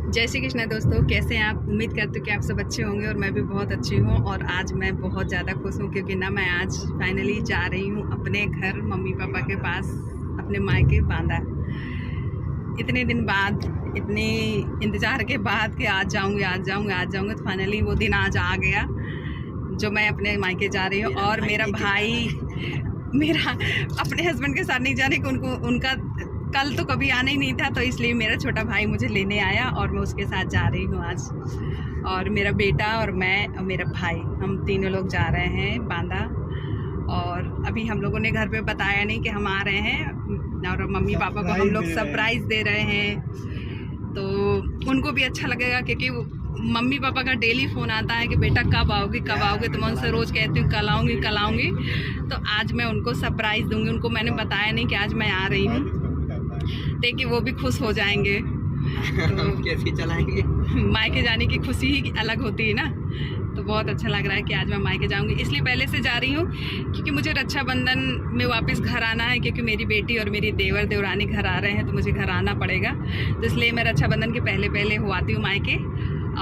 जय श्री कृष्ण दोस्तों, कैसे हैं आप। उम्मीद करती हूँ कि आप सब अच्छे होंगे और मैं भी बहुत अच्छी हूँ। और आज मैं बहुत ज़्यादा खुश हूँ क्योंकि ना मैं आज फाइनली जा रही हूँ अपने घर, मम्मी पापा के पास, अपने मायके बांदा। इतने दिन बाद, इतने इंतज़ार के बाद कि आज जाऊँगी तो फाइनली वो दिन आज आ गया जो मैं अपने मायके जा रही हूँ। और मेरा भाई, मेरा अपने हस्बैंड के साथ नहीं जाने कि उनका कल तो कभी आना ही नहीं था, तो इसलिए मेरा छोटा भाई मुझे लेने आया और मैं उसके साथ जा रही हूँ आज। और मेरा बेटा और मैं और मेरा भाई, हम तीनों लोग जा रहे हैं बांदा। और अभी हम लोगों ने घर पे बताया नहीं कि हम आ रहे हैं, और मम्मी पापा को हम लोग सरप्राइज़ दे रहे हैं। तो उनको भी अच्छा लगेगा क्योंकि मम्मी पापा का डेली फ़ोन आता है कि बेटा कब आओगे कब आओगे, तो मैं उनसे रोज़ कहती हूँ कल आऊँगी। तो आज मैं उनको सरप्राइज़ दूँगी। उनको मैंने बताया नहीं कि आज मैं आ रही हूँ, देखिए वो भी खुश हो जाएंगे। तो कैसे चलाएंगे, मायके जाने की खुशी ही अलग होती है ना। तो बहुत अच्छा लग रहा है कि आज मैं मायके जाऊंगी, इसलिए पहले से जा रही हूँ क्योंकि मुझे रक्षाबंधन में वापस घर आना है, क्योंकि मेरी बेटी और मेरी देवर देवरानी घर आ रहे हैं तो मुझे घर आना पड़ेगा। तो इसलिए मैं रक्षाबंधन के पहले हो आती हूँ मायके,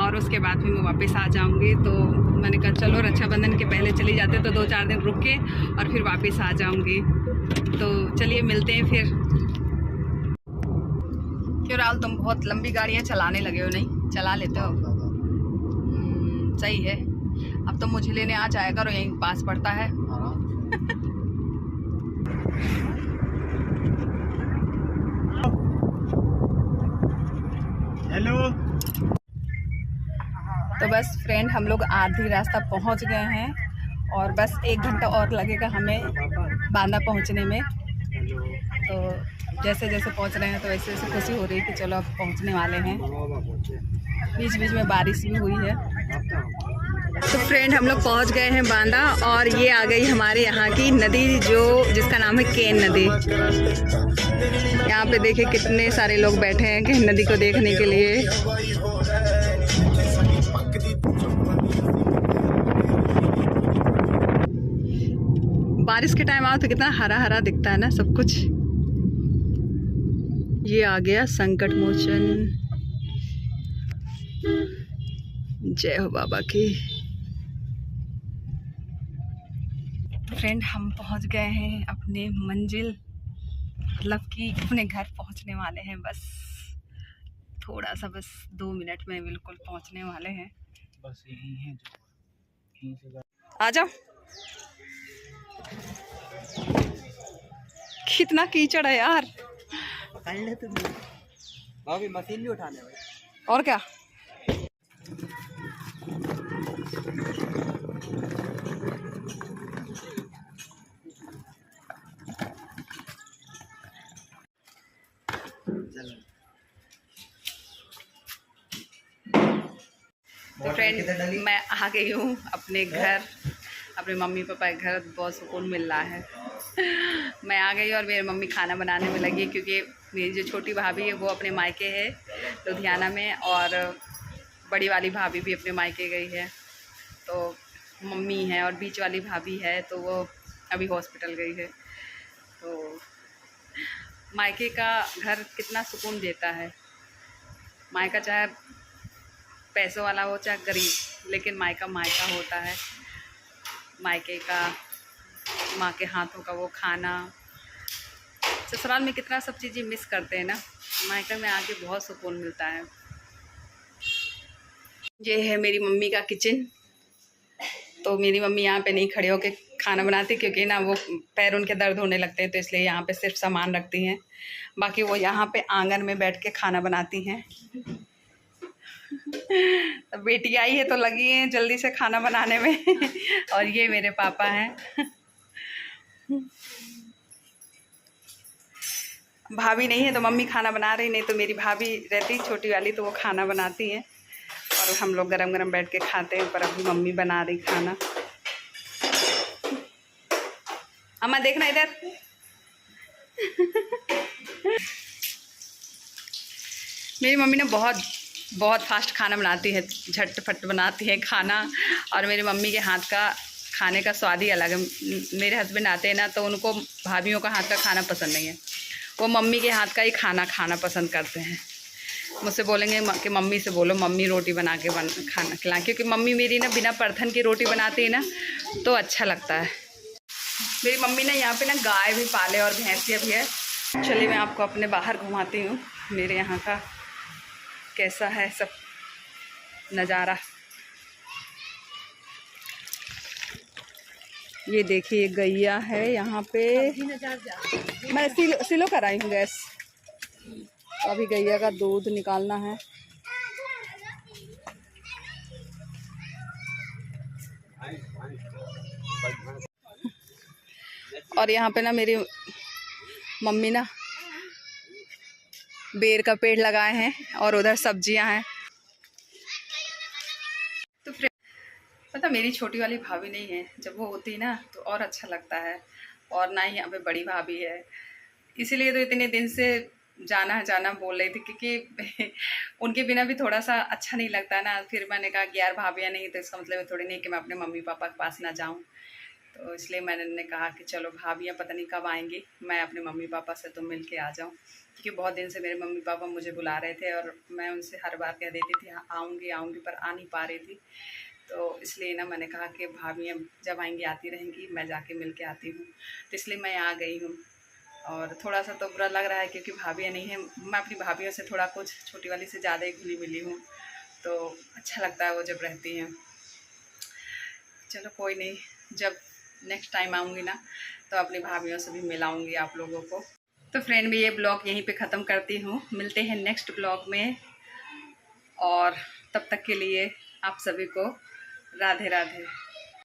और उसके बाद फिर मैं वापस आ जाऊँगी। तो मैंने कहा चलो रक्षाबंधन के पहले चली जाते तो 2-4 दिन रुक के और फिर वापस आ जाऊँगी। तो चलिए मिलते हैं फिर। क्यों राहुल, तुम बहुत लंबी गाड़ियाँ चलाने लगे हो? नहीं चला लेते हो? सही है। अब तो मुझे लेने आ जाएगा और यहीं पास पड़ता है। हेलो। तो बस फ्रेंड, हम लोग आधी रास्ता पहुंच गए हैं और बस 1 घंटा और लगेगा हमें बांदा पहुंचने में। तो जैसे जैसे पहुंच रहे हैं तो वैसे वैसे खुशी हो रही है कि चलो अब पहुंचने वाले हैं। बीच बीच में बारिश भी हुई है। तो फ्रेंड, हम लोग पहुंच गए हैं बांदा और ये आ गई हमारे यहाँ की नदी, जिसका नाम है केन नदी। यहाँ पे देखिए कितने सारे लोग बैठे हैं केन नदी को देखने के लिए। बारिश के टाइम आओ तो कितना हरा हरा दिखता है ना सब कुछ। ये आ गया संकट मोचन। जय हो बाबा की। फ्रेंड, हम पहुंच गए हैं अपने मंजिल, मतलब कि अपने घर पहुंचने वाले हैं। बस थोड़ा सा, बस 2 मिनट में बिल्कुल पहुंचने वाले हैं। बस यही है जो आ जाओ। कितना कीचड़ है यार। पकड़ ले तुम, भाभी मशीन नहीं उठाने भाई। और क्या, तो फ्रेंड मैं आ गई हूँ अपने घर, अपने मम्मी पापा के घर। बहुत सुकून मिल रहा है। मैं आ गई और मेरी मम्मी खाना बनाने में लगी क्योंकि मेरी जो छोटी भाभी है वो अपने मायके है लुधियाना में, और बड़ी वाली भाभी भी अपने मायके गई है। तो मम्मी है और बीच वाली भाभी है तो वो अभी हॉस्पिटल गई है। तो मायके का घर कितना सुकून देता है। मायका चाहे पैसों वाला हो चाहे गरीब, लेकिन मायका मायका होता है। मायके का, माँ के हाथों का वो खाना। ससुराल में कितना सब चीज़ें मिस करते हैं ना, मायके में आके बहुत सुकून मिलता है। ये है मेरी मम्मी का किचन। तो मेरी मम्मी यहाँ पे नहीं खड़े होके खाना बनाती क्योंकि ना वो पैर उनके दर्द होने लगते हैं, तो इसलिए यहाँ पे सिर्फ सामान रखती हैं। बाकी वो यहाँ पे आंगन में बैठ के खाना बनाती हैं। तो बेटी आई है तो लगी है जल्दी से खाना बनाने में। और ये मेरे पापा हैं। भाभी नहीं है तो मम्मी खाना बना रही, नहीं तो मेरी भाभी रहती छोटी वाली तो वो खाना बनाती है और हम लोग गरम गरम बैठ के खाते हैं। पर अभी मम्मी बना रही खाना। अम्मा देखना इधर। मेरी मम्मी ने बहुत फास्ट खाना बनाती है, झटपट बनाती है खाना। और मेरी मम्मी के हाथ का खाने का स्वाद ही अलग है। मेरे हस्बैंड आते हैं ना तो उनको भाभीयों का हाथ का खाना पसंद नहीं है, वो मम्मी के हाथ का ही खाना खाना पसंद करते हैं। मुझसे बोलेंगे कि मम्मी से बोलो मम्मी रोटी बना के खाना खिलाएं, क्योंकि मम्मी मेरी ना बिना परथन की रोटी बनाती है ना तो अच्छा लगता है। मेरी मम्मी ने यहाँ पे ना गाय भी पाले और भैंसियाँ भी है। चलिए मैं आपको अपने बाहर घुमाती हूँ, मेरे यहाँ का कैसा है सब नज़ारा। ये देखिए गैया है यहाँ पे, मैं सिलो कराई हूँ गैस। अभी गैया का दूध निकालना है। और यहाँ पे ना मेरी मम्मी ना बेर का पेड़ लगाए हैं और उधर सब्जियां हैं। तो पता मेरी छोटी वाली भाभी नहीं है, जब वो होती ना तो और अच्छा लगता है। और ना ही यहाँ पे बड़ी भाभी है, इसीलिए तो इतने दिन से जाना बोल रही थी, क्योंकि उनके बिना भी थोड़ा सा अच्छा नहीं लगता ना। फिर मैंने कहा कि यार भाभियाँ नहीं तो इसका मतलब थोड़ी नहीं कि मैं अपने मम्मी पापा के पास ना जाऊँ, तो इसलिए मैंने कहा कि चलो भाभियाँ पता नहीं कब आएंगी, मैं अपने मम्मी पापा से तो मिल के आ जाऊँ। क्योंकि बहुत दिन से मेरे मम्मी पापा मुझे बुला रहे थे और मैं उनसे हर बार कह देती थी हाँ आऊँगी पर आ नहीं पा रही थी। तो इसलिए ना मैंने कहा कि भाभियाँ जब आएंगी आती रहेंगी, मैं जाके मिल के आती हूँ। तो इसलिए मैं आ गई हूँ। और थोड़ा सा तो बुरा लग रहा है क्योंकि भाभियाँ नहीं हैं। मैं अपनी भाभियों से थोड़ा कुछ छोटी वाली से ज़्यादा ही घुली मिली हूँ, तो अच्छा लगता है वो जब रहती हैं। चलो कोई नहीं, जब नेक्स्ट टाइम आऊँगी ना तो अपनी भाभियों से भी मिलाऊँगी आप लोगों को। तो फ्रेंड भी ये ब्लॉग यहीं पे ख़त्म करती हूँ, मिलते हैं नेक्स्ट ब्लॉग में। और तब तक के लिए आप सभी को राधे राधे।